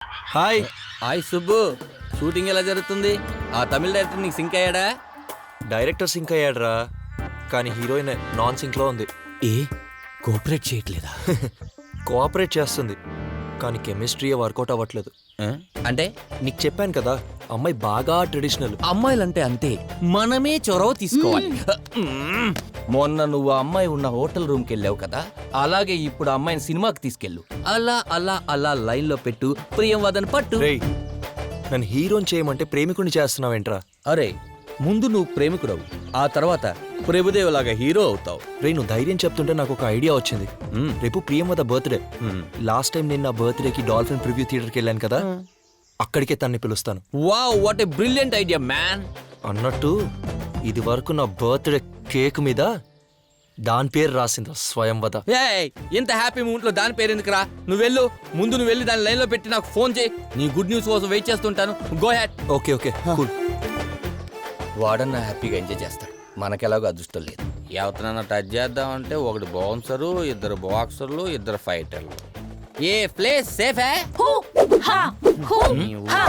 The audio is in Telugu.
హాయ్. హాయ్ సుబ్బు, షూటింగ్ ఎలా జరుగుతుంది? ఆ తమిళ డైరెక్టర్ నీకు సింక్ అయ్యాడా? డైరెక్టర్ సింక్ అయ్యాడ్రా, కానీ హీరోయిన్ నాన్ సింక్ లో ఉంది. ఏ కోఆపరేట్ చేయట్లేదా? కోఆపరేట్ చేస్తుంది, కానీ కెమిస్ట్రీ వర్కౌట్ అవ్వట్లేదు. అంటే నీకు చెప్పాను కదా, అమ్మాయి బాగా ట్రెడిషనల్. అమ్మాయిలంటే అంతే, మనమే చొరవ తీసుకోవాలి. మొన్న నువ్వు ఆ అమ్మాయి ఉన్న హోటల్ రూమ్కి వెళ్ళావు కదా, అలాగే ఇప్పుడు ఆ అమ్మాయిని సినిమాకి తీసుకెళ్ళు. అలా అలా అలా లైన్ లో పెట్టు, ప్రియం వదన్ పట్టు. రేయ్, నన్ను హీరోని చేయమంటే ప్రేమికుని చేస్తున్నావేంట్రా? అరే, ముందు నువ్వు ప్రేమికుడవు, ఆ తర్వాత ప్రభుదేవ్ లాగా హీరో అవుతావు. రే, నువ్వు ధైర్యం చెప్తుంటే నాకు ఒక ఐడియా వచ్చింది. రేపు ప్రియమద బర్త్డే. లాస్ట్ టైం నేను నా బర్త్డేకి డాల్ఫిన్ ప్రివ్యూ థియేటర్కి వెళ్ళాను కదా, అక్కడికే తన్ని పిలుస్తాను. Wow, what a brilliant idea man. అన్నట్టు ఇది వరకు నా బర్త్డే కేక్ మీద దాని పేరు రాసింది, స్వయంవద. ఇంత హ్యాపీ మూమెంట్ లో దాని పేరు ఎందుకురా? నువ్వు వెళ్ళు, ముందు నువ్వు వెళ్ళి దాని లైన్ లో పెట్టి నాకు ఫోన్ చేయి. నీ గుడ్ న్యూస్ కోసం వెయిట్ చేస్తుంటాను. గో హ్యాట్. Okay okay cool. వాడన్నా హ్యాపీగా ఎంజాయ్ చేస్తాడు, మనకెలాగో అదృష్టం లేదు. ఎవరినైనా టచ్ చేద్దామంటే ఒకటి బౌన్సరు, ఇద్దరు బాక్సర్లు, ఇద్దరు ఫైటర్లు. ఏ ప్లేస్ సేఫ్? హూ హా హూ హా